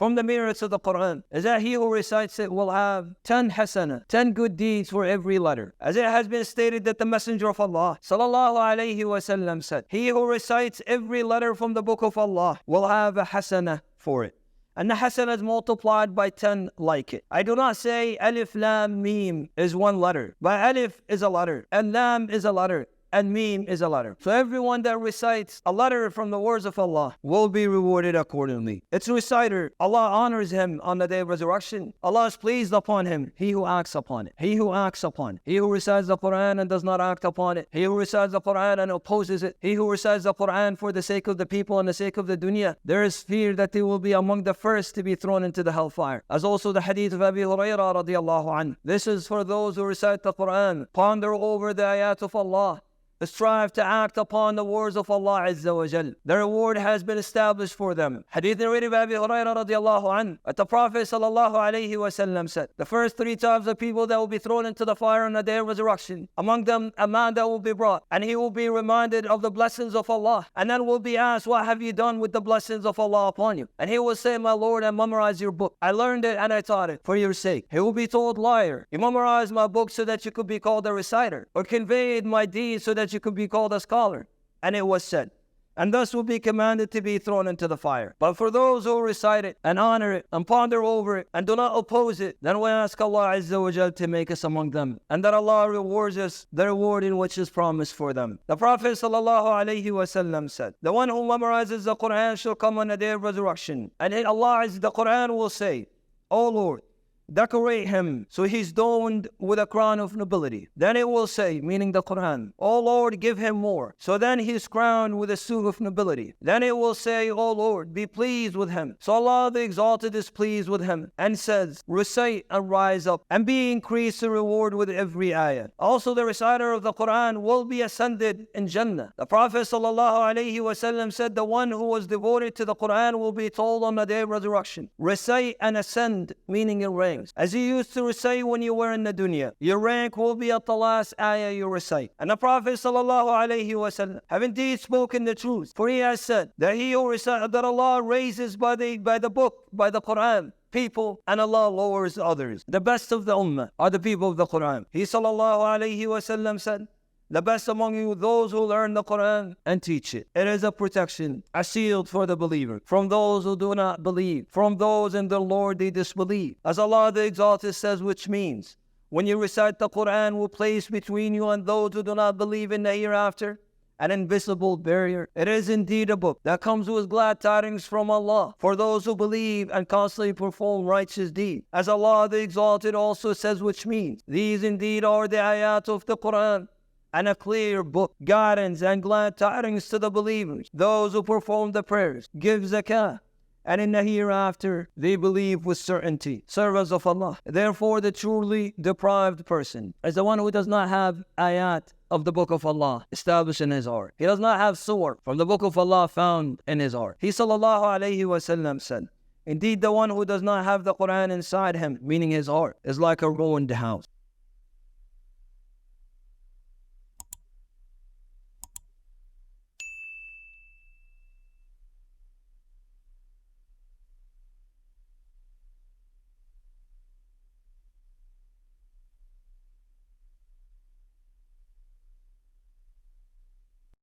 from the merits of the Qur'an is that he who recites it will have 10 hasana, 10 good deeds for every letter. As it has been stated that the Messenger of Allah sallallahu alayhi wasallam said, he who recites every letter from the book of Allah will have a hasana for it. And the hasana is multiplied by 10 like it. I do not say alif, lam, mim is one letter, but alif is a letter, and lam is a letter, and mim is a letter. So everyone that recites a letter from the words of Allah will be rewarded accordingly. Its reciter, Allah honors him on the day of resurrection. Allah is pleased upon him, he who acts upon it. He who acts upon it. He who recites the Qur'an and does not act upon it. He who recites the Qur'an and opposes it. He who recites the Qur'an for the sake of the people and the sake of the dunya. There is fear that they will be among the first to be thrown into the hellfire. As also the hadith of Abi Hurairah radiallahu anhu. This is for those who recite the Qur'an, ponder over the ayat of Allah, strive to act upon the words of Allah Azza wa Jal. The reward has been established for them. Hadith narrated by Abi Hurairah radiallahu anhu, that the Prophet sallallahu alayhi wa sallam said, the first 3 types of people that will be thrown into the fire on the day of resurrection, among them a man that will be brought, and he will be reminded of the blessings of Allah, and then will be asked, what have you done with the blessings of Allah upon you? And he will say, my Lord, I memorized your book. I learned it and I taught it for your sake. He will be told, liar, you memorized my book so that you could be called a reciter, or conveyed my deeds so that you could be called a scholar. And it was said, and thus will be commanded to be thrown into the fire. But for those who recite it and honor it and ponder over it and do not oppose it, then we ask Allah Azza wa Jal to make us among them, and that Allah rewards us the reward in which is promised for them. The Prophet sallallahu alayhi wa sallam said, the one who memorizes the Qur'an shall come on the day of resurrection, and in Allah the Qur'an will say, O Lord, decorate him so he's adorned with a crown of nobility. Then it will say, meaning the Qur'an, O Lord, give him more. So then he's crowned with a suit of nobility. Then it will say, O Lord, be pleased with him. So Allah the Exalted is pleased with him and says, recite and rise up and be increased in reward with every ayah. Also the reciter of the Qur'an will be ascended in Jannah. The Prophet sallallahu alayhi wa sallam said, the one who was devoted to the Qur'an will be told on the day of resurrection, recite and ascend, meaning in rank. As you used to recite when you were in the dunya, your rank will be at the last ayah you recite. And the Prophet sallallahu alayhi wa sallam have indeed spoken the truth, for he has said that he who recites, that Allah raises by the book, by the Qur'an, people, and Allah lowers others. The best of the ummah are the people of the Qur'an. He sallallahu alayhi wa sallam said, the best among you, those who learn the Qur'an and teach it. It is a protection, a shield for the believer, from those who do not believe, from those in the Lord they disbelieve. As Allah the Exalted says, which means, when you recite the Qur'an, will place between you and those who do not believe in the hereafter an invisible barrier. It is indeed a book that comes with glad tidings from Allah for those who believe and constantly perform righteous deeds. As Allah the Exalted also says, which means, these indeed are the ayat of the Qur'an, and a clear book, guidance and glad tidings to the believers, those who perform the prayers, give zakah, and in the hereafter they believe with certainty, servants of Allah. Therefore the truly deprived person is the one who does not have ayat of the book of Allah established in his heart. He does not have surah from the book of Allah found in his heart. He sallallahu alayhi wa sallam said, indeed the one who does not have the Qur'an inside him, meaning his heart, is like a ruined house.